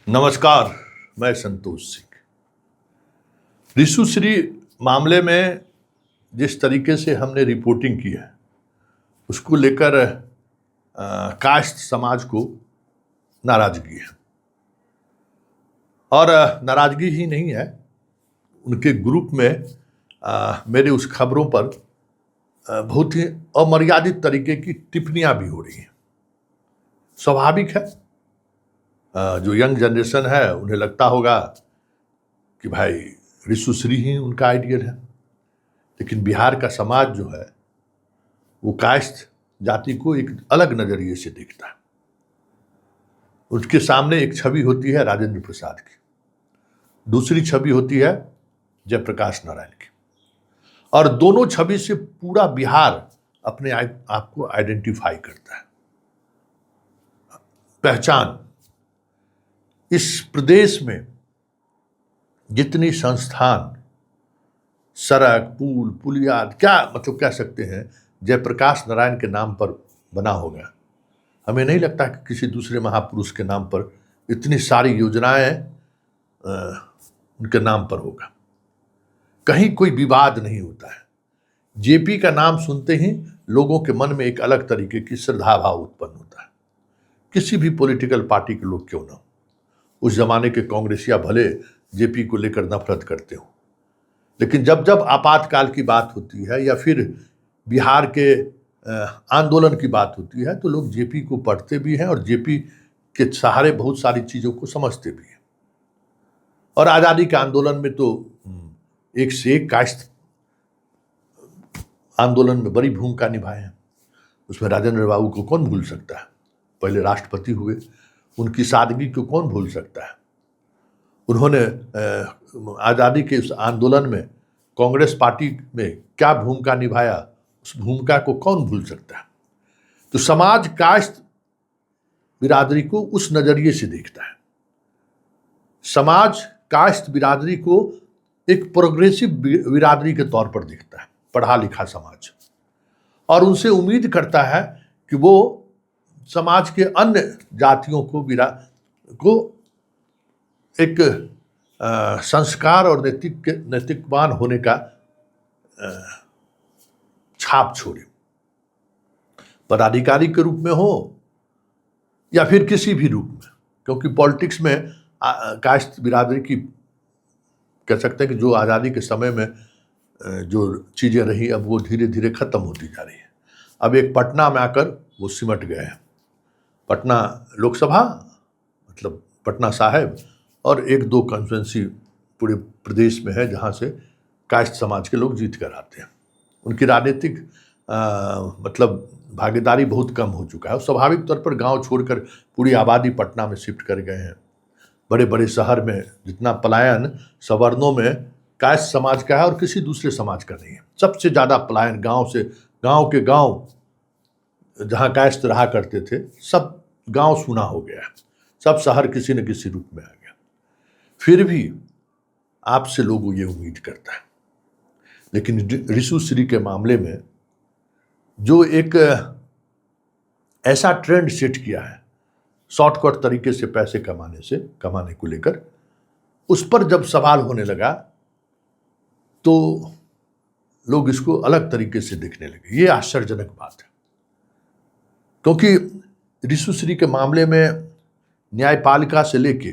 नमस्कार, मैं संतोष सिंह। ऋषुश्री मामले में जिस तरीके से हमने रिपोर्टिंग की है उसको लेकर कास्ट समाज को नाराजगी है। और नाराजगी ही नहीं है, उनके ग्रुप में मेरे उस खबरों पर बहुत ही अमर्यादित तरीके की टिप्पणियां भी हो रही हैं। स्वाभाविक है, जो यंग जनरेशन है उन्हें लगता होगा कि भाई ऋषुश्री ही उनका आइडियल है। लेकिन बिहार का समाज जो है वो कास्ट जाति को एक अलग नजरिए से देखता है। उसके सामने एक छवि होती है राजेंद्र प्रसाद की, दूसरी छवि होती है जयप्रकाश नारायण की, और दोनों छवि से पूरा बिहार अपने आप को आइडेंटिफाई करता है। पहचान, इस प्रदेश में जितनी संस्थान, सड़क, पुल, पुलिया, क्या मतलब कह सकते हैं, जयप्रकाश नारायण के नाम पर बना होगा। हमें नहीं लगता कि किसी दूसरे महापुरुष के नाम पर इतनी सारी योजनाएं उनके नाम पर होगा। कहीं कोई विवाद नहीं होता है। जेपी का नाम सुनते ही लोगों के मन में एक अलग तरीके की श्रद्धा भाव उत्पन्न होता है, किसी भी पॉलिटिकल पार्टी के लोग क्यों ना हो। उस जमाने के कांग्रेसिया भले जेपी को लेकर नफरत करते हो, लेकिन जब जब आपातकाल की बात होती है या फिर बिहार के आंदोलन की बात होती है तो लोग जेपी को पढ़ते भी हैं और जेपी के सहारे बहुत सारी चीज़ों को समझते भी हैं। और आज़ादी के आंदोलन में तो एक से एक कास्ट आंदोलन में बड़ी भूमिका निभाए हैं। उसमें राजेंद्र बाबू को कौन भूल सकता है, पहले राष्ट्रपति हुए, उनकी सादगी को कौन भूल सकता है। उन्होंने आज़ादी के उस आंदोलन में कांग्रेस पार्टी में क्या भूमिका निभाया, उस भूमिका को कौन भूल सकता है। तो समाज कास्ट बिरादरी को उस नजरिए से देखता है। समाज कास्ट बिरादरी को एक प्रोग्रेसिव बिरादरी के तौर पर देखता है, पढ़ा लिखा समाज, और उनसे उम्मीद करता है कि वो समाज के अन्य जातियों को एक संस्कार और नैतिकवान होने का छाप छोड़े, पदाधिकारी के रूप में हो या फिर किसी भी रूप में। क्योंकि पॉलिटिक्स में कास्ट बिरादरी की कह सकते हैं कि जो आज़ादी के समय में जो चीज़ें रही अब वो धीरे धीरे खत्म होती जा रही है। अब एक पटना में आकर वो सिमट गए हैं। पटना लोकसभा मतलब पटना साहिब और एक दो कॉन्स्टिट्यूंसी पूरे प्रदेश में है जहाँ से कास्ट समाज के लोग जीत कर आते हैं। उनकी राजनीतिक मतलब भागीदारी बहुत कम हो चुका है। स्वाभाविक तौर पर गांव छोड़कर पूरी आबादी पटना में शिफ्ट कर गए हैं। बड़े बड़े शहर में जितना पलायन सवर्णों में कास्ट समाज का है और किसी दूसरे समाज का नहीं है। सबसे ज़्यादा पलायन गांव से, गांव के गांव जहाँ कास्ट रहा करते थे सब गांव सूना हो गया है, सब शहर किसी न किसी रूप में आ गया। फिर भी आपसे लोगों ये उम्मीद करता है। लेकिन ऋषुश्री के मामले में जो एक ऐसा ट्रेंड सेट किया है शॉर्टकट तरीके से पैसे कमाने को लेकर, उस पर जब सवाल होने लगा तो लोग इसको अलग तरीके से देखने लगे। ये आश्चर्यजनक बात है, क्योंकि ऋषुश्री के मामले में न्यायपालिका से लेके,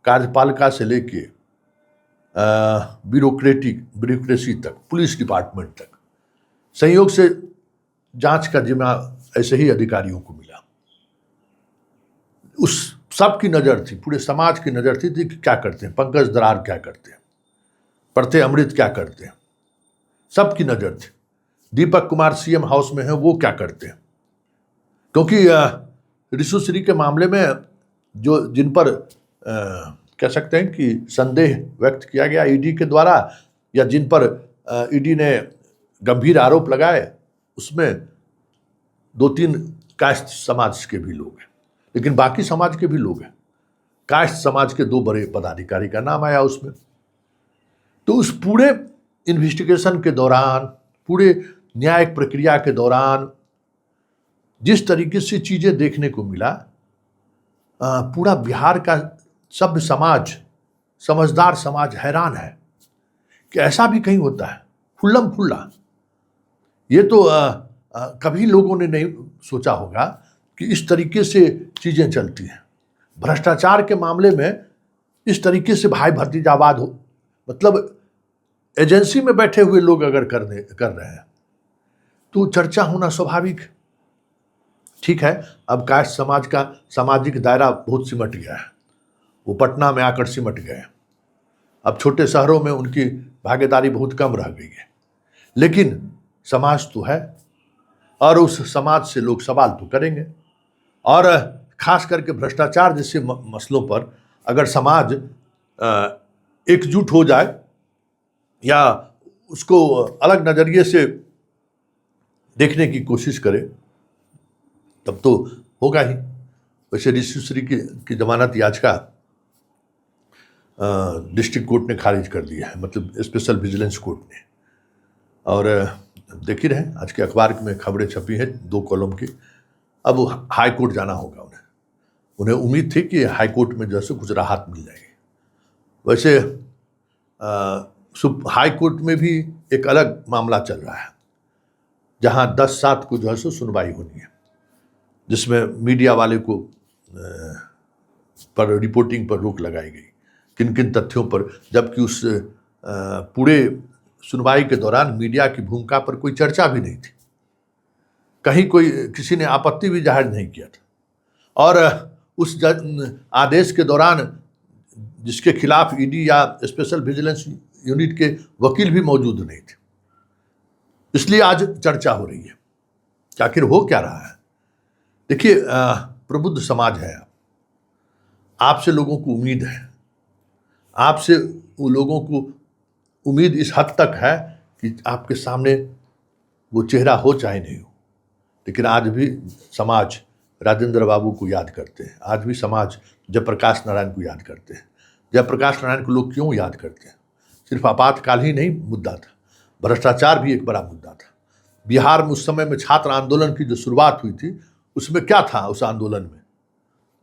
कार्यपालिका से लेके ब्यूरोक्रेसी तक, पुलिस डिपार्टमेंट तक संयोग से जांच का जिम्मा ऐसे ही अधिकारियों को मिला। उस सब की नज़र थी, पूरे समाज की नज़र थी कि क्या करते हैं पंकज दरार, क्या करते हैं प्रत्यय अमृत, क्या करते हैं, सबकी नज़र थी। दीपक कुमार सीएम हाउस में है, वो क्या करते हैं। क्योंकि ऋषुश्री के मामले में जो जिन पर कह सकते हैं कि संदेह व्यक्त किया गया ईडी के द्वारा, या जिन पर ईडी ने गंभीर आरोप लगाए, उसमें 2-3 कास्ट समाज के भी लोग हैं, लेकिन बाकी समाज के भी लोग हैं। कास्ट समाज के 2 बड़े पदाधिकारी का नाम आया उसमें। तो उस पूरे इन्वेस्टिगेशन के दौरान, पूरे न्यायिक प्रक्रिया के दौरान जिस तरीके से चीज़ें देखने को मिला, पूरा बिहार का सभ्य समाज, समझदार समाज हैरान है कि ऐसा भी कहीं होता है, खुल्लम खुल्ला। ये तो कभी लोगों ने नहीं सोचा होगा कि इस तरीके से चीजें चलती हैं। भ्रष्टाचार के मामले में इस तरीके से भाई भतीजावाद हो, मतलब एजेंसी में बैठे हुए लोग अगर कर रहे हैं तो चर्चा होना स्वाभाविक। ठीक है, अब कास्ट समाज का सामाजिक दायरा बहुत सिमट गया है, वो पटना में आकर सिमट गए। अब छोटे शहरों में उनकी भागीदारी बहुत कम रह गई है, लेकिन समाज तो है और उस समाज से लोग सवाल तो करेंगे। और खास करके भ्रष्टाचार जैसे मसलों पर अगर समाज एकजुट हो जाए या उसको अलग नजरिए से देखने की कोशिश करे तब तो होगा ही। वैसे ऋषि श्री की जमानत याचिका डिस्ट्रिक्ट कोर्ट ने खारिज कर दिया है, मतलब स्पेशल विजिलेंस कोर्ट ने। और देख ही रहे आज के अखबार में खबरें छपी हैं 2 कॉलम की। अब हाई कोर्ट जाना होगा उन्हें उम्मीद थी कि हाई कोर्ट में जैसे कुछ राहत मिल जाएगी। वैसे हाई कोर्ट में भी एक अलग मामला चल रहा है, जहां 10/7 को जो है सो सुनवाई होनी है, जिसमें मीडिया वाले को पर रिपोर्टिंग पर रोक लगाई गई, किन किन तथ्यों पर, जबकि उस पूरे सुनवाई के दौरान मीडिया की भूमिका पर कोई चर्चा भी नहीं थी, कहीं किसी ने आपत्ति भी जाहिर नहीं किया था। और उस आदेश के दौरान जिसके खिलाफ ईडी या स्पेशल विजिलेंस यूनिट के वकील भी मौजूद नहीं थे, इसलिए आज चर्चा हो रही है कि आखिर हो क्या रहा है। देखिए, प्रबुद्ध समाज है, आपसे लोगों को उम्मीद है, आपसे वो लोगों को उम्मीद इस हद तक है कि आपके सामने वो चेहरा हो चाहे नहीं हो। लेकिन आज भी समाज राजेंद्र बाबू को याद करते हैं, आज भी समाज जयप्रकाश नारायण को याद करते हैं। जयप्रकाश नारायण को लोग क्यों याद करते हैं? सिर्फ आपातकाल ही नहीं मुद्दा था, भ्रष्टाचार भी एक बड़ा मुद्दा था। बिहार में उस समय में छात्र आंदोलन की जो शुरुआत हुई थी, उसमें क्या था? उस आंदोलन में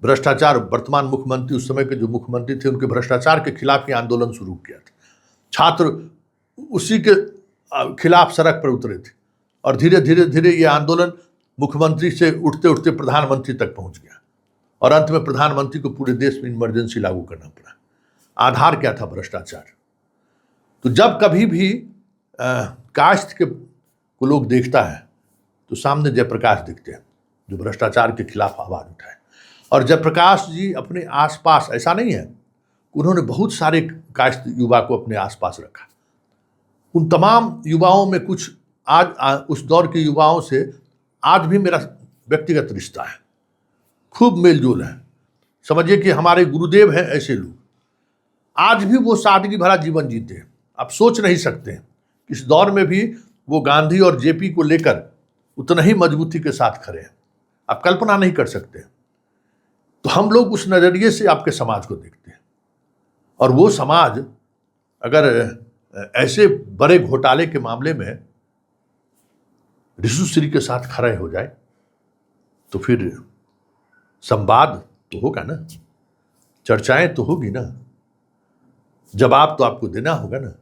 भ्रष्टाचार। वर्तमान मुख्यमंत्री, उस समय के जो मुख्यमंत्री थे, उनके भ्रष्टाचार के खिलाफ ये आंदोलन शुरू किया था। छात्र उसी के खिलाफ सड़क पर उतरे थे और धीरे धीरे धीरे ये आंदोलन मुख्यमंत्री से उठते उठते प्रधानमंत्री तक पहुंच गया और अंत में प्रधानमंत्री को पूरे देश में इमरजेंसी लागू करना पड़ा। आधार क्या था? भ्रष्टाचार। तो जब कभी भी कास्ट को लोग देखता है तो सामने जयप्रकाश दिखते हैं, जो भ्रष्टाचार के खिलाफ आवाज उठाए। और जयप्रकाश जी अपने आसपास, ऐसा नहीं है, उन्होंने बहुत सारे कास्ट युवा को अपने आसपास रखा। उन तमाम युवाओं में कुछ आज उस दौर के युवाओं से आज भी मेरा व्यक्तिगत रिश्ता है, खूब मेलजोल है। समझिए कि हमारे गुरुदेव हैं ऐसे लोग, आज भी वो सादगी भरा जीवन जीते हैं। आप सोच नहीं सकते हैं, इस दौर में भी वो गांधी और जेपी को लेकर उतना ही मजबूती के साथ खड़े हैं। आप कल्पना नहीं कर सकते। तो हम लोग उस नजरिए से आपके समाज को देखते हैं, और वो समाज अगर ऐसे बड़े घोटाले के मामले में ऋषि के साथ खड़े हो जाए तो फिर संवाद तो होगा ना, चर्चाएं तो होगी ना, जवाब तो आपको देना होगा ना,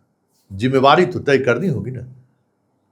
जिम्मेवारी तो तय करनी होगी ना।